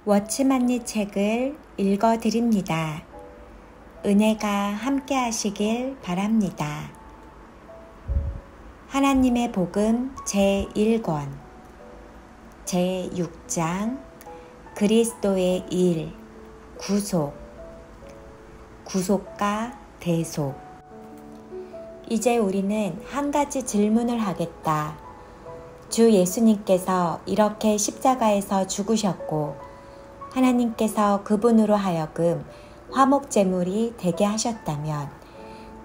워치만리 책을 읽어드립니다. 은혜가 함께 하시길 바랍니다. 하나님의 복음 제1권 제6장 그리스도의 일 구속과 대속. 이제 우리는 한 가지 질문을 하겠다. 주 예수님께서 이렇게 십자가에서 죽으셨고 하나님께서 그분으로 하여금 화목제물이 되게 하셨다면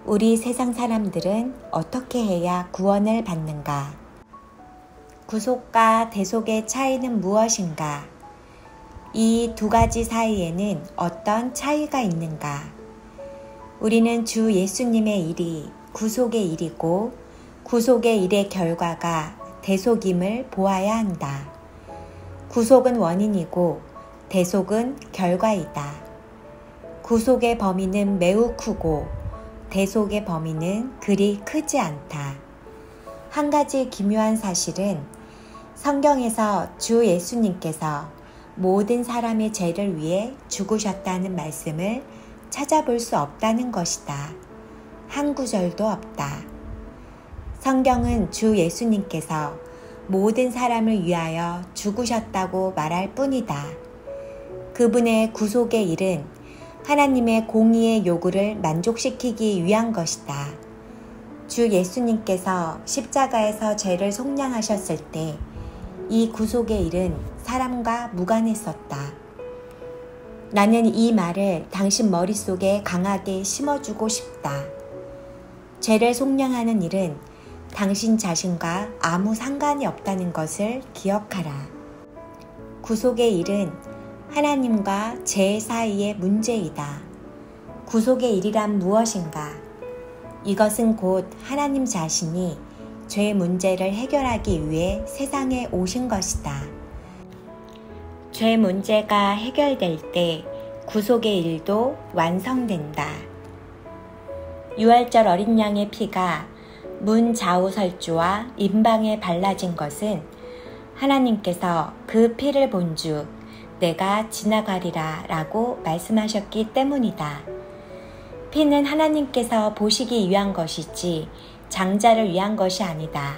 우리 세상 사람들은 어떻게 해야 구원을 받는가? 구속과 대속의 차이는 무엇인가? 이 두 가지 사이에는 어떤 차이가 있는가? 우리는 주 예수님의 일이 구속의 일이고 구속의 일의 결과가 대속임을 보아야 한다. 구속은 원인이고 대속은 결과이다. 구속의 범위는 매우 크고 대속의 범위는 그리 크지 않다. 한 가지 기묘한 사실은 성경에서 주 예수님께서 모든 사람의 죄를 위해 죽으셨다는 말씀을 찾아볼 수 없다는 것이다. 한 구절도 없다. 성경은 주 예수님께서 모든 사람을 위하여 죽으셨다고 말할 뿐이다. 그분의 구속의 일은 하나님의 공의의 요구를 만족시키기 위한 것이다. 주 예수님께서 십자가에서 죄를 속량하셨을 때 이 구속의 일은 사람과 무관했었다. 나는 이 말을 당신 머릿속에 강하게 심어주고 싶다. 죄를 속량하는 일은 당신 자신과 아무 상관이 없다는 것을 기억하라. 구속의 일은 하나님과 죄 사이의 문제이다. 구속의 일이란 무엇인가? 이것은 곧 하나님 자신이 죄 문제를 해결하기 위해 세상에 오신 것이다. 죄 문제가 해결될 때 구속의 일도 완성된다. 유월절 어린 양의 피가 문 좌우 설주와 임방에 발라진 것은 하나님께서 그 피를 본즉 내가 지나가리라 라고 말씀하셨기 때문이다. 피는 하나님께서 보시기 위한 것이지 장자를 위한 것이 아니다.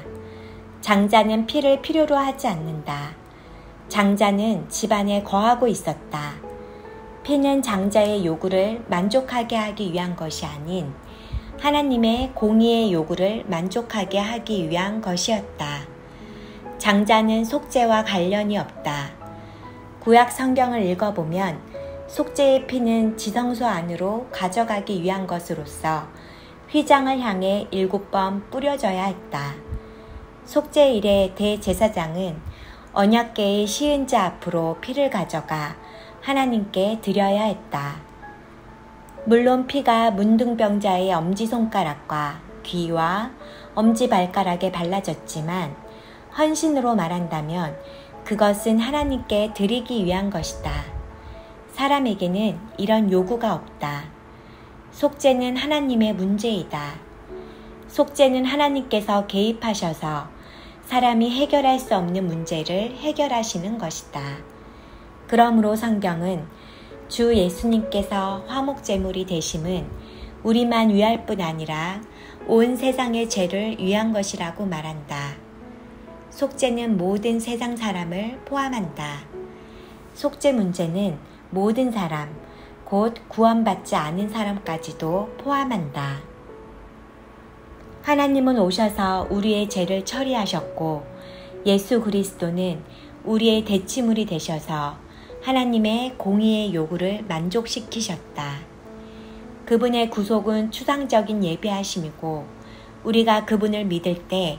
장자는 피를 필요로 하지 않는다. 장자는 집안에 거하고 있었다. 피는 장자의 요구를 만족하게 하기 위한 것이 아닌 하나님의 공의의 요구를 만족하게 하기 위한 것이었다. 장자는 속죄와 관련이 없다. 구약 성경을 읽어보면 속죄의 피는 지성소 안으로 가져가기 위한 것으로서 휘장을 향해 7번 뿌려져야 했다. 속죄일에 대제사장은 언약궤의 시은자 앞으로 피를 가져가 하나님께 드려야 했다. 물론 피가 문둥병자의 엄지손가락과 귀와 엄지발가락에 발라졌지만 헌신으로 말한다면 그것은 하나님께 드리기 위한 것이다. 사람에게는 이런 요구가 없다. 속죄는 하나님의 문제이다. 속죄는 하나님께서 개입하셔서 사람이 해결할 수 없는 문제를 해결하시는 것이다. 그러므로 성경은 주 예수님께서 화목제물이 되심은 우리만 위할 뿐 아니라 온 세상의 죄를 위한 것이라고 말한다. 속죄는 모든 세상 사람을 포함한다. 속죄 문제는 모든 사람, 곧 구원받지 않은 사람까지도 포함한다. 하나님은 오셔서 우리의 죄를 처리하셨고 예수 그리스도는 우리의 대치물이 되셔서 하나님의 공의의 요구를 만족시키셨다. 그분의 구속은 추상적인 예비하심이고 우리가 그분을 믿을 때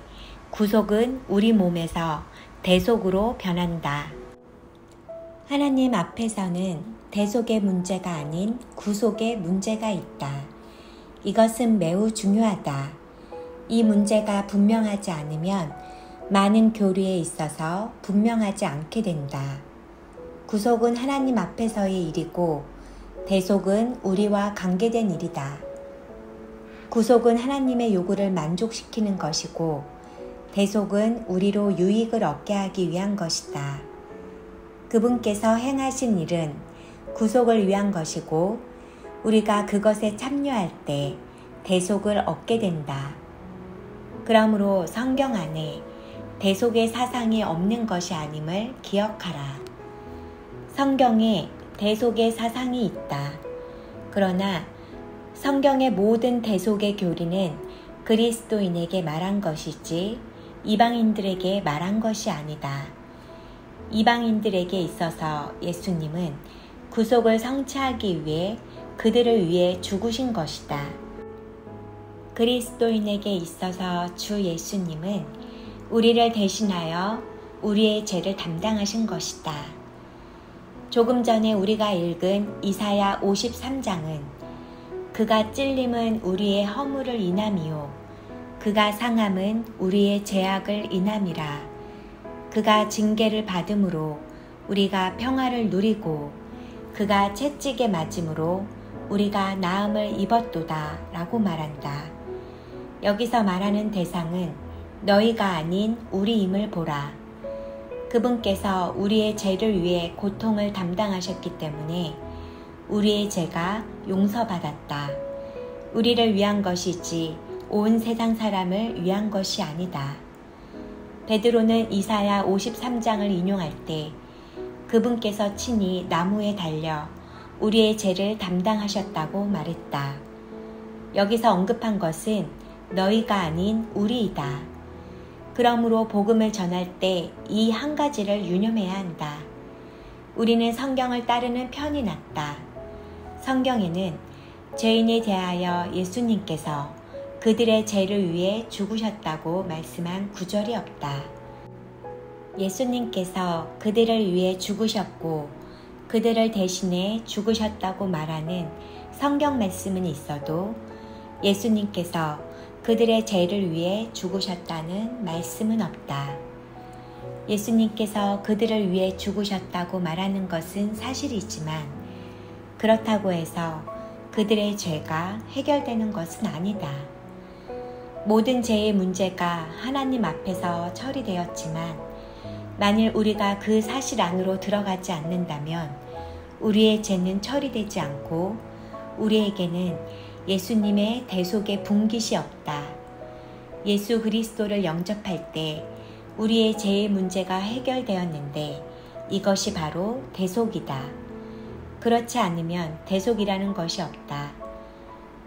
구속은 우리 몸에서 대속으로 변한다. 하나님 앞에서는 대속의 문제가 아닌 구속의 문제가 있다. 이것은 매우 중요하다. 이 문제가 분명하지 않으면 많은 교리에 있어서 분명하지 않게 된다. 구속은 하나님 앞에서의 일이고 대속은 우리와 관계된 일이다. 구속은 하나님의 요구를 만족시키는 것이고 대속은 우리로 유익을 얻게 하기 위한 것이다. 그분께서 행하신 일은 구속을 위한 것이고 우리가 그것에 참여할 때 대속을 얻게 된다. 그러므로 성경 안에 대속의 사상이 없는 것이 아님을 기억하라. 성경에 대속의 사상이 있다. 그러나 성경의 모든 대속의 교리는 그리스도인에게 말한 것이지 이방인들에게 말한 것이 아니다. 이방인들에게 있어서 예수님은 구속을 성취하기 위해 그들을 위해 죽으신 것이다. 그리스도인에게 있어서 주 예수님은 우리를 대신하여 우리의 죄를 담당하신 것이다. 조금 전에 우리가 읽은 이사야 53장은 그가 찔림은 우리의 허물을 인함이요 그가 상함은 우리의 죄악을 인함이라. 그가 징계를 받음으로 우리가 평화를 누리고 그가 채찍에 맞음으로 우리가 나음을 입었도다 라고 말한다. 여기서 말하는 대상은 너희가 아닌 우리임을 보라. 그분께서 우리의 죄를 위해 고통을 담당하셨기 때문에 우리의 죄가 용서받았다. 우리를 위한 것이지 온 세상 사람을 위한 것이 아니다. 베드로는 이사야 53장을 인용할 때 그분께서 친히 나무에 달려 우리의 죄를 담당하셨다고 말했다. 여기서 언급한 것은 너희가 아닌 우리이다. 그러므로 복음을 전할 때 이 한 가지를 유념해야 한다. 우리는 성경을 따르는 편이 낫다. 성경에는 죄인에 대하여 예수님께서 그들의 죄를 위해 죽으셨다고 말씀한 구절이 없다. 예수님께서 그들을 위해 죽으셨고 그들을 대신해 죽으셨다고 말하는 성경 말씀은 있어도 예수님께서 그들의 죄를 위해 죽으셨다는 말씀은 없다. 예수님께서 그들을 위해 죽으셨다고 말하는 것은 사실이지만 그렇다고 해서 그들의 죄가 해결되는 것은 아니다. 모든 죄의 문제가 하나님 앞에서 처리되었지만 만일 우리가 그 사실 안으로 들어가지 않는다면 우리의 죄는 처리되지 않고 우리에게는 예수님의 대속의 분깃이 없다. 예수 그리스도를 영접할 때 우리의 죄의 문제가 해결되었는데 이것이 바로 대속이다. 그렇지 않으면 대속이라는 것이 없다.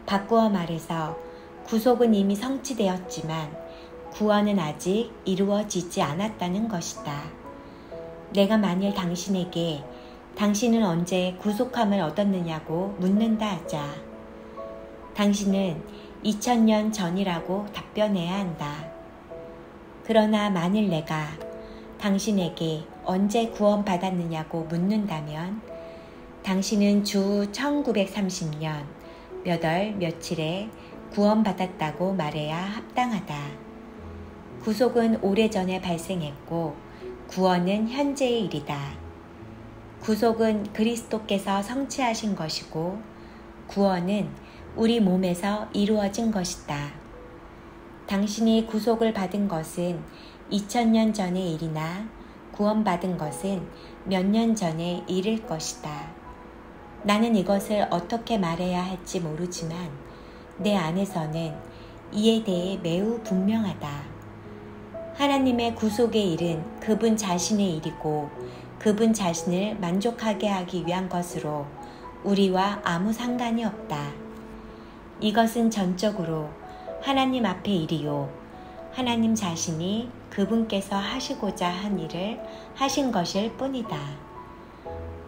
바꾸어 말해서 구속은 이미 성취되었지만 구원은 아직 이루어지지 않았다는 것이다. 내가 만일 당신에게 당신은 언제 구속함을 얻었느냐고 묻는다 하자. 당신은 2000년 전이라고 답변해야 한다. 그러나 만일 내가 당신에게 언제 구원받았느냐고 묻는다면 당신은 주 1930년 몇 월 며칠에 구원받았다고 말해야 합당하다. 구속은 오래전에 발생했고 구원은 현재의 일이다. 구속은 그리스도께서 성취하신 것이고 구원은 우리 몸에서 이루어진 것이다. 당신이 구속을 받은 것은 2000년 전의 일이나 구원받은 것은 몇 년 전의 일일 것이다. 나는 이것을 어떻게 말해야 할지 모르지만 내 안에서는 이에 대해 매우 분명하다. 하나님의 구속의 일은 그분 자신의 일이고 그분 자신을 만족하게 하기 위한 것으로 우리와 아무 상관이 없다. 이것은 전적으로 하나님 앞의 일이요. 하나님 자신이 그분께서 하시고자 한 일을 하신 것일 뿐이다.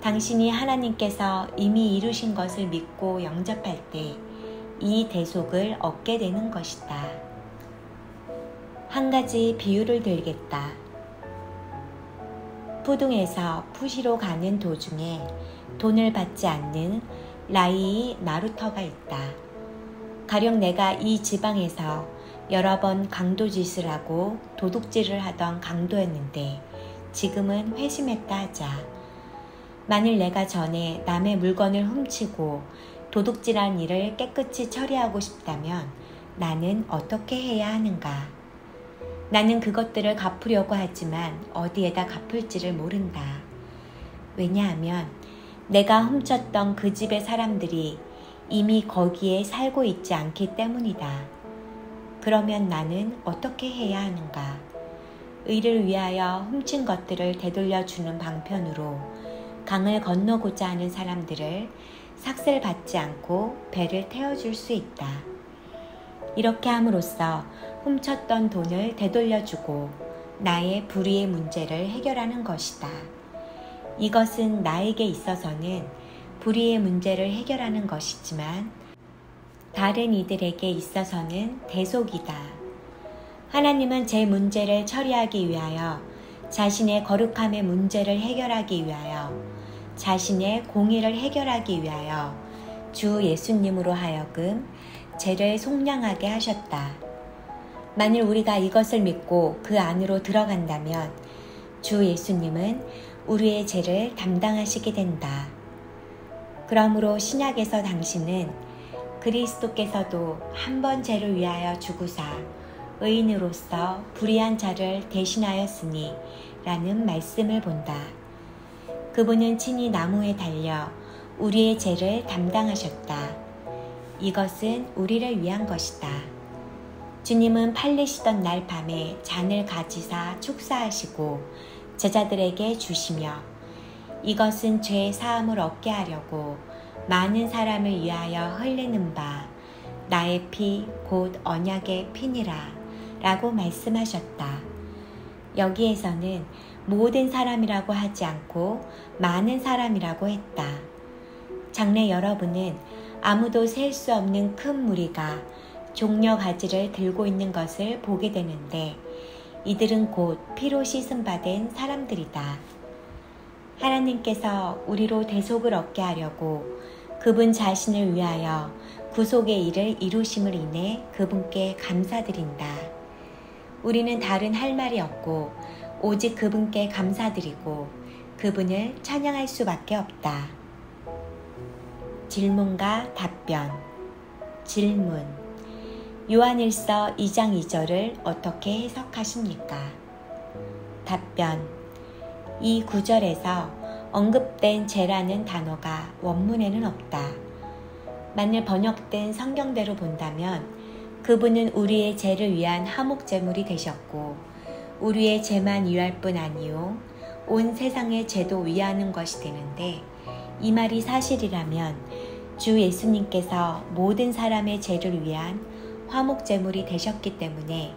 당신이 하나님께서 이미 이루신 것을 믿고 영접할 때 이 대속을 얻게 되는 것이다. 한 가지 비유를 들겠다. 푸둥에서 푸시로 가는 도중에 돈을 받지 않는 라이이 나루터가 있다. 가령 내가 이 지방에서 여러 번 강도짓을 하고 도둑질을 하던 강도였는데 지금은 회심했다 하자. 만일 내가 전에 남의 물건을 훔치고 도둑질한 일을 깨끗이 처리하고 싶다면 나는 어떻게 해야 하는가? 나는 그것들을 갚으려고 하지만 어디에다 갚을지를 모른다. 왜냐하면 내가 훔쳤던 그 집의 사람들이 이미 거기에 살고 있지 않기 때문이다. 그러면 나는 어떻게 해야 하는가? 의를 위하여 훔친 것들을 되돌려주는 방편으로 강을 건너고자 하는 사람들을 삭슬받지 않고 배를 태워줄 수 있다. 이렇게 함으로써 훔쳤던 돈을 되돌려주고 나의 불의의 문제를 해결하는 것이다. 이것은 나에게 있어서는 불의의 문제를 해결하는 것이지만 다른 이들에게 있어서는 대속이다. 하나님은 제 문제를 처리하기 위하여 자신의 거룩함의 문제를 해결하기 위하여 자신의 공의를 해결하기 위하여 주 예수님으로 하여금 죄를 속량하게 하셨다. 만일 우리가 이것을 믿고 그 안으로 들어간다면 주 예수님은 우리의 죄를 담당하시게 된다. 그러므로 신약에서 당신은 그리스도께서도 한 번 죄를 위하여 죽으사 의인으로서 불의한 자를 대신하였으니 라는 말씀을 본다. 그분은 친히 나무에 달려 우리의 죄를 담당하셨다. 이것은 우리를 위한 것이다. 주님은 팔리시던 날 밤에 잔을 가지사 축사하시고 제자들에게 주시며 이것은 죄 사함을 얻게 하려고 많은 사람을 위하여 흘리는 바 나의 피 곧 언약의 피니라 라고 말씀하셨다. 여기에서는 모든 사람이라고 하지 않고 많은 사람이라고 했다. 장래 여러분은 아무도 셀 수 없는 큰 무리가 종려 가지를 들고 있는 것을 보게 되는데 이들은 곧 피로 씻음 받은 사람들이다. 하나님께서 우리로 대속을 얻게 하려고 그분 자신을 위하여 구속의 일을 이루심을 인해 그분께 감사드린다. 우리는 다른 할 말이 없고 오직 그분께 감사드리고 그분을 찬양할 수밖에 없다. 질문과 답변. 질문. 요한일서 2장 2절을 어떻게 해석하십니까? 답변. 이 구절에서 언급된 죄라는 단어가 원문에는 없다. 만일 번역된 성경대로 본다면 그분은 우리의 죄를 위한 화목제물이 되셨고 우리의 죄만 위할 뿐 아니요 온 세상의 죄도 위하는 것이 되는데 이 말이 사실이라면 주 예수님께서 모든 사람의 죄를 위한 화목제물이 되셨기 때문에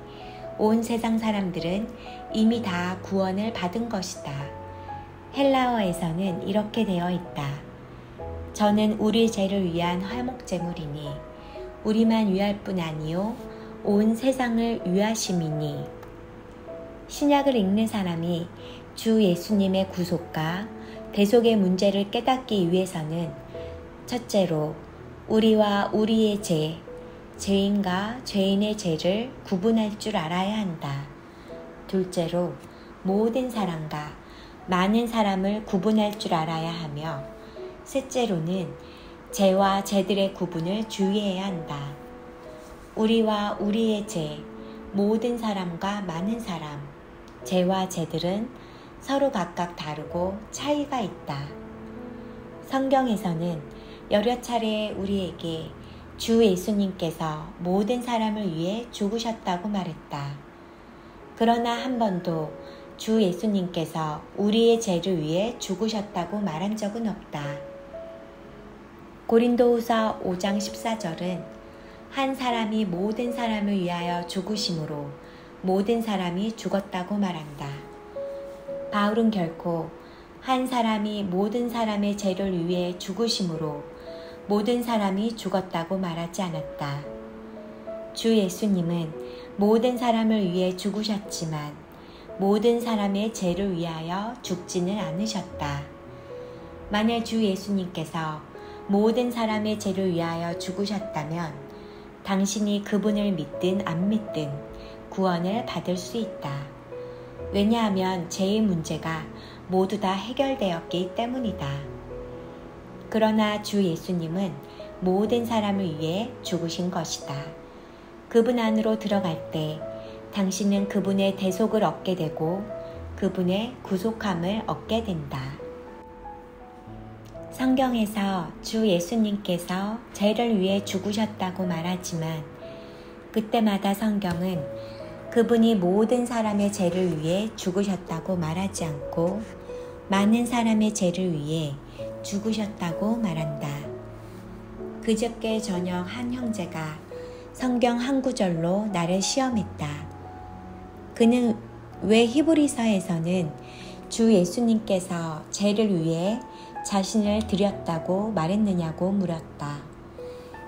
온 세상 사람들은 이미 다 구원을 받은 것이다. 헬라어에서는 이렇게 되어 있다. 저는 우리 죄를 위한 화목제물이니 우리만 위할 뿐 아니요 온 세상을 위하심이니. 신약을 읽는 사람이 주 예수님의 구속과 대속의 문제를 깨닫기 위해서는 첫째로 우리와 우리의 죄, 죄인과 죄인의 죄를 구분할 줄 알아야 한다. 둘째로 모든 사람과 많은 사람을 구분할 줄 알아야 하며 셋째로는 죄와 죄들의 구분을 주의해야 한다. 우리와 우리의 죄, 모든 사람과 많은 사람, 죄와 죄들은 서로 각각 다르고 차이가 있다. 성경에서는 여러 차례 우리에게 주 예수님께서 모든 사람을 위해 죽으셨다고 말했다. 그러나 한 번도 주 예수님께서 우리의 죄를 위해 죽으셨다고 말한 적은 없다. 고린도후서 5장 14절은 한 사람이 모든 사람을 위하여 죽으심으로 모든 사람이 죽었다고 말한다. 바울은 결코 한 사람이 모든 사람의 죄를 위해 죽으심으로 모든 사람이 죽었다고 말하지 않았다. 주 예수님은 모든 사람을 위해 죽으셨지만 모든 사람의 죄를 위하여 죽지는 않으셨다. 만약 주 예수님께서 모든 사람의 죄를 위하여 죽으셨다면 당신이 그분을 믿든 안 믿든 구원을 받을 수 있다. 왜냐하면 죄의 문제가 모두 다 해결되었기 때문이다. 그러나 주 예수님은 모든 사람을 위해 죽으신 것이다. 그분 안으로 들어갈 때 당신은 그분의 대속을 얻게 되고 그분의 구속함을 얻게 된다. 성경에서 주 예수님께서 죄를 위해 죽으셨다고 말하지만 그때마다 성경은 그분이 모든 사람의 죄를 위해 죽으셨다고 말하지 않고 많은 사람의 죄를 위해 죽으셨다고 말한다. 그저께 저녁 한 형제가 성경 한 구절로 나를 시험했다. 그는 왜 히브리서에서는 주 예수님께서 죄를 위해 자신을 드렸다고 말했느냐고 물었다.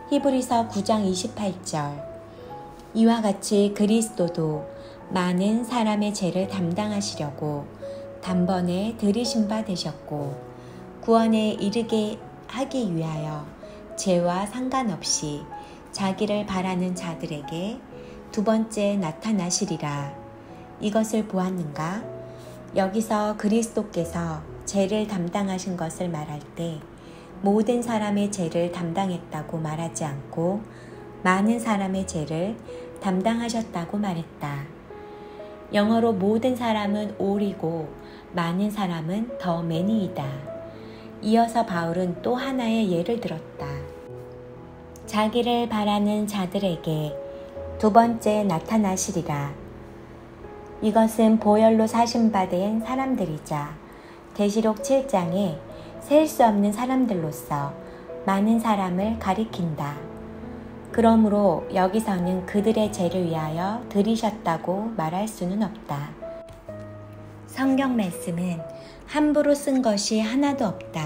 히브리서 9장 28절 이와 같이 그리스도도 많은 사람의 죄를 담당하시려고 단번에 들이신 바 되셨고 구원에 이르게 하기 위하여 죄와 상관없이 자기를 바라는 자들에게 두 번째 나타나시리라. 이것을 보았는가? 여기서 그리스도께서 죄를 담당하신 것을 말할 때 모든 사람의 죄를 담당했다고 말하지 않고 많은 사람의 죄를 담당하셨다고 말했다. 영어로 모든 사람은 all이고 많은 사람은 the many이다. 이어서 바울은 또 하나의 예를 들었다. 자기를 바라는 자들에게 두 번째 나타나시리라. 이것은 보혈로 사신 바 된 사람들이자 계시록 7장에 셀 수 없는 사람들로서 많은 사람을 가리킨다. 그러므로 여기서는 그들의 죄를 위하여 들이셨다고 말할 수는 없다. 성경 말씀은 함부로 쓴 것이 하나도 없다.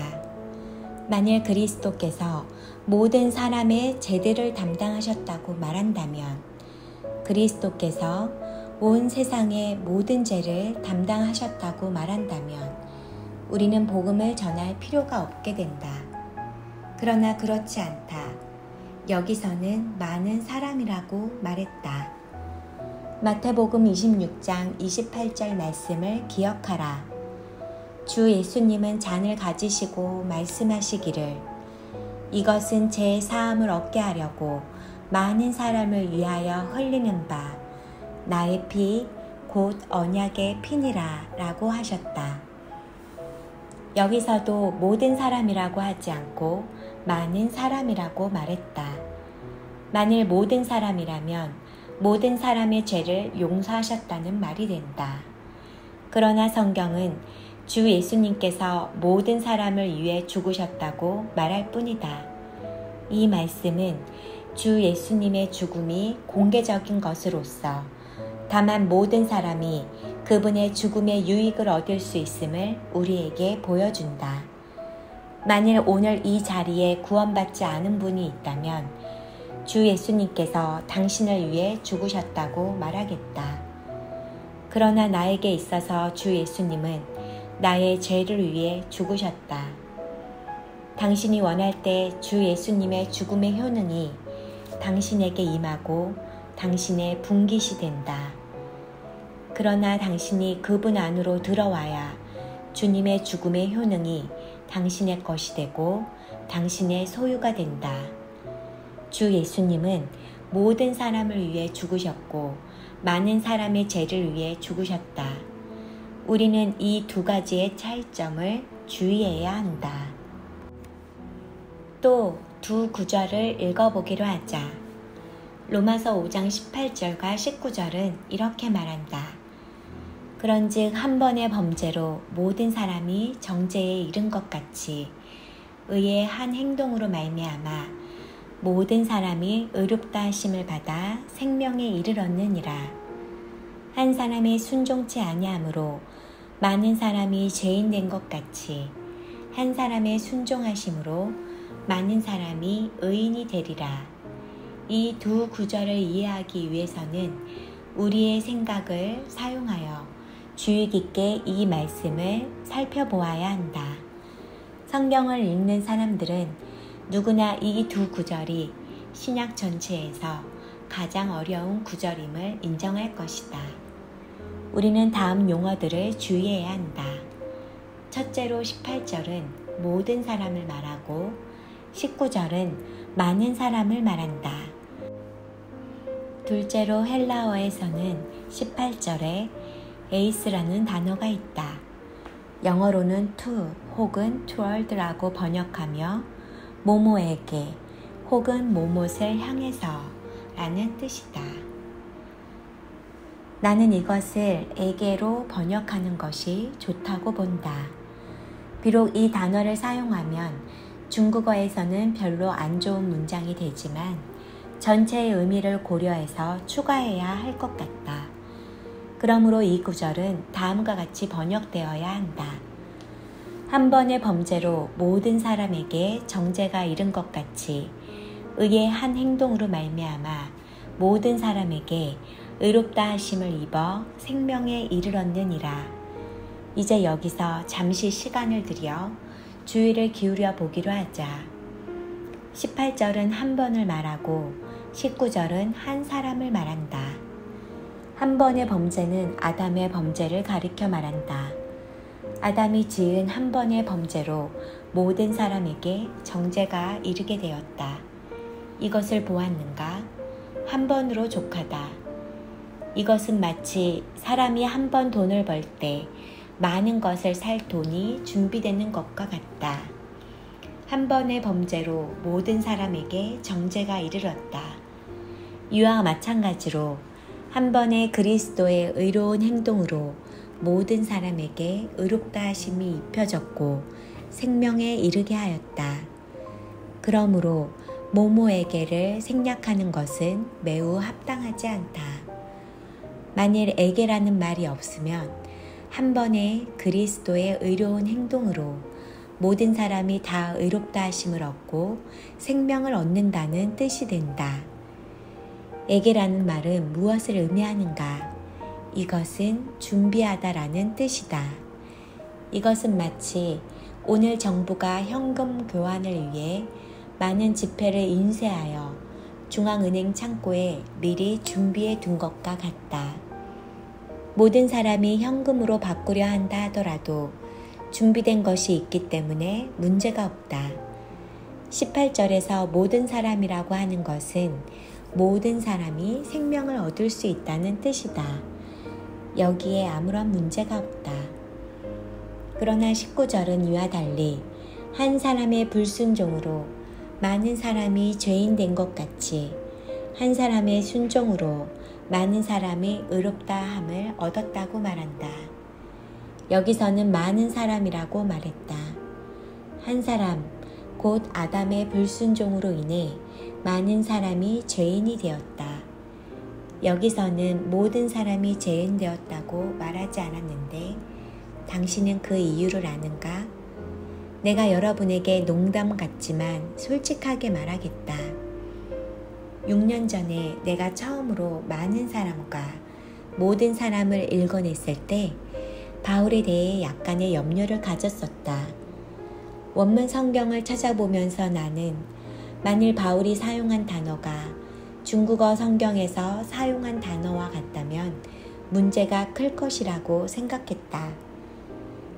만일 그리스도께서 모든 사람의 죄들을 담당하셨다고 말한다면 그리스도께서 온 세상의 모든 죄를 담당하셨다고 말한다면 우리는 복음을 전할 필요가 없게 된다. 그러나 그렇지 않다. 여기서는 많은 사람이라고 말했다. 마태복음 26장 28절 말씀을 기억하라. 주 예수님은 잔을 가지시고 말씀하시기를 이것은 제 사함을 얻게 하려고 많은 사람을 위하여 흘리는 바 나의 피 곧 언약의 피니라 라고 하셨다. 여기서도 모든 사람이라고 하지 않고 많은 사람이라고 말했다. 만일 모든 사람이라면 모든 사람의 죄를 용서하셨다는 말이 된다. 그러나 성경은 주 예수님께서 모든 사람을 위해 죽으셨다고 말할 뿐이다. 이 말씀은 주 예수님의 죽음이 공개적인 것으로서 다만 모든 사람이 그분의 죽음의 유익을 얻을 수 있음을 우리에게 보여준다. 만일 오늘 이 자리에 구원받지 않은 분이 있다면 주 예수님께서 당신을 위해 죽으셨다고 말하겠다. 그러나 나에게 있어서 주 예수님은 나의 죄를 위해 죽으셨다. 당신이 원할 때 주 예수님의 죽음의 효능이 당신에게 임하고 당신의 분깃이 된다. 그러나 당신이 그분 안으로 들어와야 주님의 죽음의 효능이 당신의 것이 되고 당신의 소유가 된다. 주 예수님은 모든 사람을 위해 죽으셨고 많은 사람의 죄를 위해 죽으셨다. 우리는 이 두 가지의 차이점을 주의해야 한다. 또 두 구절을 읽어보기로 하자. 로마서 5장 18절과 19절은 이렇게 말한다. 그런즉 한 번의 범죄로 모든 사람이 정죄에 이른 것 같이 의의 한 행동으로 말미암아 모든 사람이 의롭다 하심을 받아 생명에 이르렀느니라. 한 사람이 순종치 아니함으로 많은 사람이 죄인 된 것 같이 한 사람의 순종하심으로 많은 사람이 의인이 되리라. 이 두 구절을 이해하기 위해서는 우리의 생각을 사용하여 주의 깊게 이 말씀을 살펴보아야 한다. 성경을 읽는 사람들은 누구나 이 두 구절이 신약 전체에서 가장 어려운 구절임을 인정할 것이다. 우리는 다음 용어들을 주의해야 한다. 첫째로 18절은 모든 사람을 말하고 19절은 많은 사람을 말한다. 둘째로 헬라어에서는 18절에 에이스라는 단어가 있다. 영어로는 to 혹은 towards라고 번역하며 뭐뭐에게 혹은 뭐뭇을 향해서 라는 뜻이다. 나는 이것을 에게로 번역하는 것이 좋다고 본다. 비록 이 단어를 사용하면 중국어에서는 별로 안 좋은 문장이 되지만 전체의 의미를 고려해서 추가해야 할 것 같다. 그러므로 이 구절은 다음과 같이 번역되어야 한다. 한 번의 범죄로 모든 사람에게 정죄가 이른 것 같이 의의 한 행동으로 말미암아 모든 사람에게 의롭다 하심을 입어 생명에 이르렀느니라. 이제 여기서 잠시 시간을 들여 주의를 기울여 보기로 하자. 18절은 한 번을 말하고 19절은 한 사람을 말한다. 한 번의 범죄는 아담의 범죄를 가리켜 말한다. 아담이 지은 한 번의 범죄로 모든 사람에게 정죄가 이르게 되었다. 이것을 보았는가? 한 번으로 족하다. 이것은 마치 사람이 한 번 돈을 벌 때 많은 것을 살 돈이 준비되는 것과 같다. 한 번의 범죄로 모든 사람에게 정죄가 이르렀다. 이와 마찬가지로 한 번의 그리스도의 의로운 행동으로 모든 사람에게 의롭다 하심이 입혀졌고 생명에 이르게 하였다. 그러므로 모모에게를 생략하는 것은 매우 합당하지 않다. 만일 에게라는 말이 없으면 한 번의 그리스도의 의로운 행동으로 모든 사람이 다 의롭다 하심을 얻고 생명을 얻는다는 뜻이 된다. 에게라는 말은 무엇을 의미하는가? 이것은 준비하다라는 뜻이다. 이것은 마치 오늘 정부가 현금 교환을 위해 많은 지폐를 인쇄하여 중앙은행 창고에 미리 준비해 둔 것과 같다. 모든 사람이 현금으로 바꾸려 한다 하더라도 준비된 것이 있기 때문에 문제가 없다. 18절에서 모든 사람이라고 하는 것은 모든 사람이 생명을 얻을 수 있다는 뜻이다. 여기에 아무런 문제가 없다. 그러나 19절은 이와 달리 한 사람의 불순종으로 많은 사람이 죄인 된 것 같이 한 사람의 순종으로 많은 사람이 의롭다 함을 얻었다고 말한다. 여기서는 많은 사람이라고 말했다. 한 사람, 곧 아담의 불순종으로 인해 많은 사람이 죄인이 되었다. 여기서는 모든 사람이 죄인 되었다고 말하지 않았는데 당신은 그 이유를 아는가? 내가 여러분에게 농담 같지만 솔직하게 말하겠다. 6년 전에 내가 처음으로 많은 사람과 모든 사람을 읽어냈을 때 바울에 대해 약간의 염려를 가졌었다. 원문 성경을 찾아보면서 나는 만일 바울이 사용한 단어가 중국어 성경에서 사용한 단어와 같다면 문제가 클 것이라고 생각했다.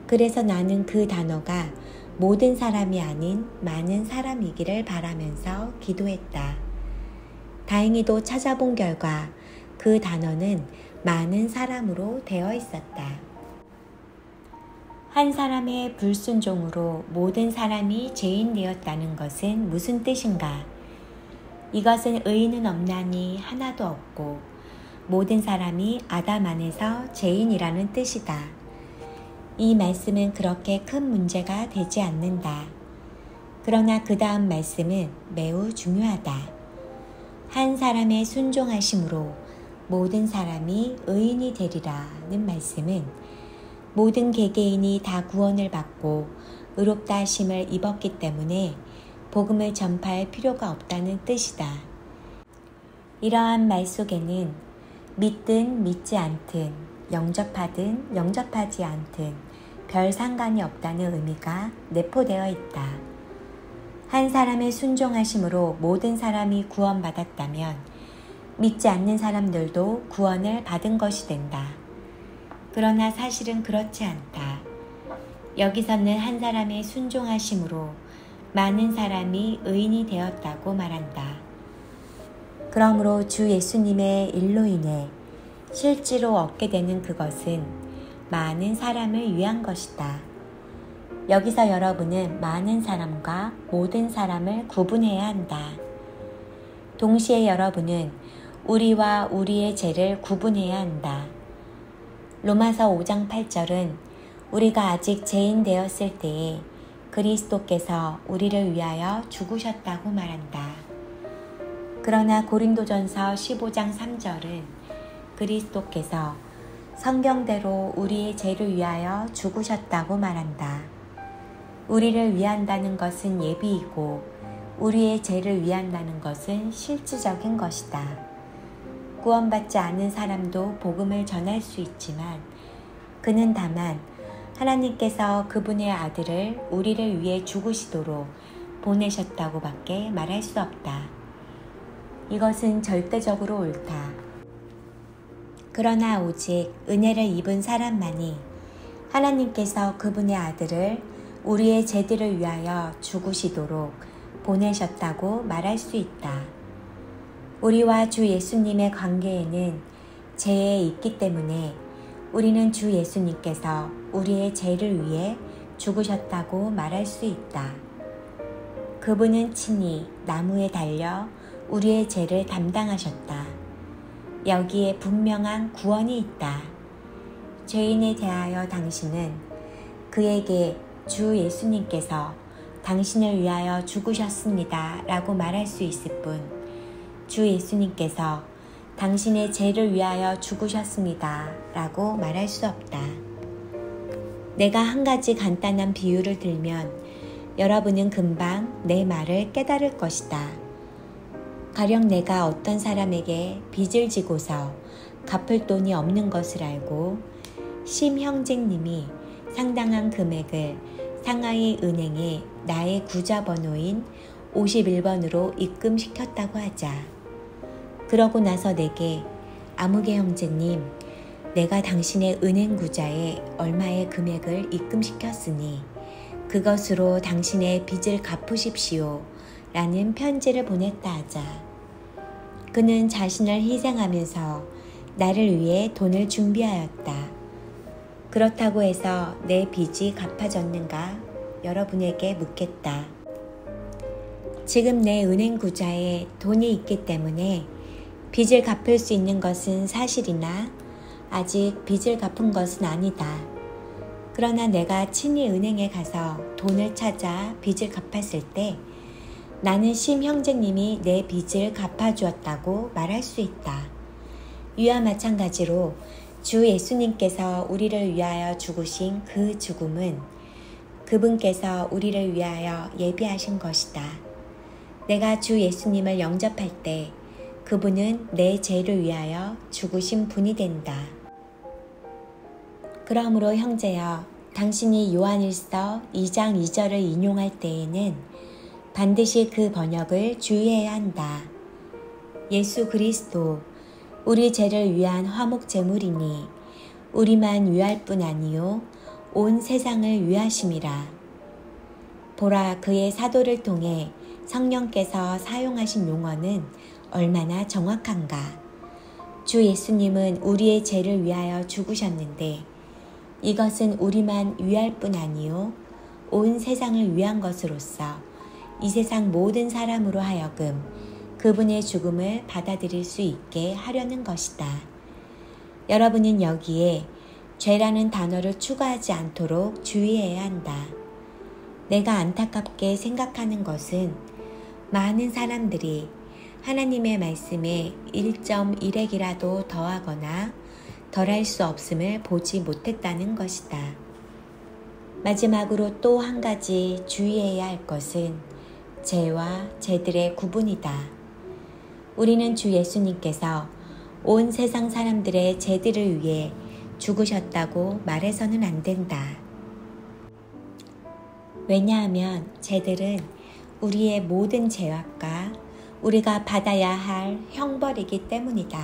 그래서 나는 그 단어가 모든 사람이 아닌 많은 사람이기를 바라면서 기도했다. 다행히도 찾아본 결과 그 단어는 많은 사람으로 되어 있었다. 한 사람의 불순종으로 모든 사람이 죄인 되었다는 것은 무슨 뜻인가? 이것은 의인은 없나니 하나도 없고 모든 사람이 아담 안에서 죄인이라는 뜻이다. 이 말씀은 그렇게 큰 문제가 되지 않는다. 그러나 그 다음 말씀은 매우 중요하다. 한 사람의 순종하심으로 모든 사람이 의인이 되리라는 말씀은 모든 개개인이 다 구원을 받고 의롭다 하심을 입었기 때문에 복음을 전파할 필요가 없다는 뜻이다. 이러한 말 속에는 믿든 믿지 않든 영접하든 영접하지 않든 별 상관이 없다는 의미가 내포되어 있다. 한 사람의 순종하심으로 모든 사람이 구원받았다면 믿지 않는 사람들도 구원을 받은 것이 된다. 그러나 사실은 그렇지 않다. 여기서는 한 사람의 순종하심으로 많은 사람이 의인이 되었다고 말한다. 그러므로 주 예수님의 일로 인해 실제로 얻게 되는 그것은 많은 사람을 위한 것이다. 여기서 여러분은 많은 사람과 모든 사람을 구분해야 한다. 동시에 여러분은 우리와 우리의 죄를 구분해야 한다. 로마서 5장 8절은 우리가 아직 죄인 되었을 때에 그리스도께서 우리를 위하여 죽으셨다고 말한다. 그러나 고린도전서 15장 3절은 그리스도께서 성경대로 우리의 죄를 위하여 죽으셨다고 말한다. 우리를 위한다는 것은 예비이고 우리의 죄를 위한다는 것은 실질적인 것이다. 구원받지 않은 사람도 복음을 전할 수 있지만 그는 다만 하나님께서 그분의 아들을 우리를 위해 죽으시도록 보내셨다고 밖에 말할 수 없다. 이것은 절대적으로 옳다. 그러나 오직 은혜를 입은 사람만이 하나님께서 그분의 아들을 우리의 죄들을 위하여 죽으시도록 보내셨다고 말할 수 있다. 우리와 주 예수님의 관계에는 죄에 있기 때문에 우리는 주 예수님께서 우리의 죄를 위해 죽으셨다고 말할 수 있다. 그분은 친히 나무에 달려 우리의 죄를 담당하셨다. 여기에 분명한 구원이 있다. 죄인에 대하여 당신은 그에게 주 예수님께서 당신을 위하여 죽으셨습니다 라고 말할 수 있을 뿐 주 예수님께서 당신의 죄를 위하여 죽으셨습니다 라고 말할 수 없다. 내가 한 가지 간단한 비유를 들면 여러분은 금방 내 말을 깨달을 것이다. 가령 내가 어떤 사람에게 빚을 지고서 갚을 돈이 없는 것을 알고 심 형제님이 상당한 금액을 상하이 은행에 나의 구좌번호인 51번으로 입금시켰다고 하자. 그러고 나서 내게 아무개 형제님, 내가 당신의 은행 구좌에 얼마의 금액을 입금시켰으니 그것으로 당신의 빚을 갚으십시오 라는 편지를 보냈다 하자. 그는 자신을 희생하면서 나를 위해 돈을 준비하였다. 그렇다고 해서 내 빚이 갚아졌는가? 여러분에게 묻겠다. 지금 내 은행 구좌에 돈이 있기 때문에 빚을 갚을 수 있는 것은 사실이나 아직 빚을 갚은 것은 아니다. 그러나 내가 친히 은행에 가서 돈을 찾아 빚을 갚았을 때 나는 심 형제님이 내 빚을 갚아주었다고 말할 수 있다. 이와 마찬가지로 주 예수님께서 우리를 위하여 죽으신 그 죽음은 그분께서 우리를 위하여 예비하신 것이다. 내가 주 예수님을 영접할 때 그분은 내 죄를 위하여 죽으신 분이 된다. 그러므로 형제여, 당신이 요한일서 2장 2절을 인용할 때에는 반드시 그 번역을 주의해야 한다. 예수 그리스도, 우리 죄를 위한 화목 제물이니 우리만 위할 뿐 아니요 온 세상을 위하심이라. 보라, 그의 사도를 통해 성령께서 사용하신 용어는 얼마나 정확한가. 주 예수님은 우리의 죄를 위하여 죽으셨는데 이것은 우리만 위할 뿐 아니요 온 세상을 위한 것으로서 이 세상 모든 사람으로 하여금 그분의 죽음을 받아들일 수 있게 하려는 것이다. 여러분은 여기에 죄라는 단어를 추가하지 않도록 주의해야 한다. 내가 안타깝게 생각하는 것은 많은 사람들이 하나님의 말씀에 1.1핵이라도 더하거나 덜할 수 없음을 보지 못했다는 것이다. 마지막으로 또 한 가지 주의해야 할 것은 죄와 죄들의 구분이다. 우리는 주 예수님께서 온 세상 사람들의 죄들을 위해 죽으셨다고 말해서는 안 된다. 왜냐하면 죄들은 우리의 모든 죄악과 우리가 받아야 할 형벌이기 때문이다.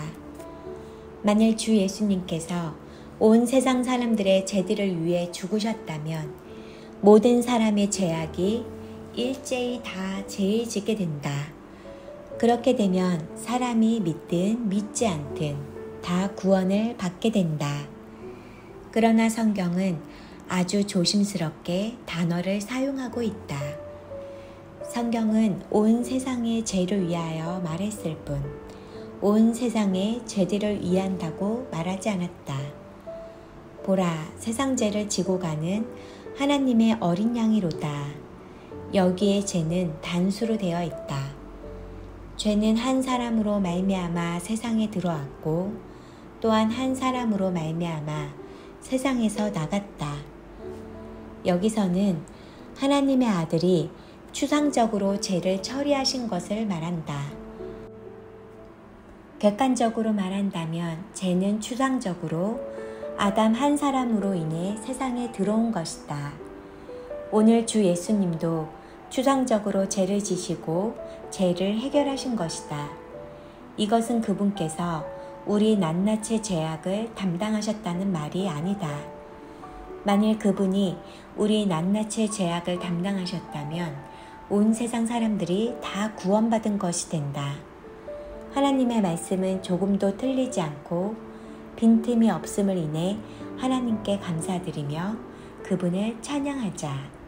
만일 주 예수님께서 온 세상 사람들의 죄들을 위해 죽으셨다면 모든 사람의 죄악이 일제히 다 죄에 지게 된다. 그렇게 되면 사람이 믿든 믿지 않든 다 구원을 받게 된다. 그러나 성경은 아주 조심스럽게 단어를 사용하고 있다. 성경은 온 세상의 죄를 위하여 말했을 뿐, 온 세상의 죄들을 위한다고 말하지 않았다. 보라, 세상 죄를 지고 가는 하나님의 어린 양이로다. 여기에 죄는 단수로 되어 있다. 죄는 한 사람으로 말미암아 세상에 들어왔고 또한 한 사람으로 말미암아 세상에서 나갔다. 여기서는 하나님의 아들이 추상적으로 죄를 처리하신 것을 말한다. 객관적으로 말한다면 죄는 추상적으로 아담 한 사람으로 인해 세상에 들어온 것이다. 오늘 주 예수님도 추상적으로 죄를 지시고 죄를 해결하신 것이다. 이것은 그분께서 우리 낱낱의 죄악을 담당하셨다는 말이 아니다. 만일 그분이 우리 낱낱의 죄악을 담당하셨다면 온 세상 사람들이 다 구원받은 것이 된다. 하나님의 말씀은 조금도 틀리지 않고 빈틈이 없음을 인해 하나님께 감사드리며 그분을 찬양하자.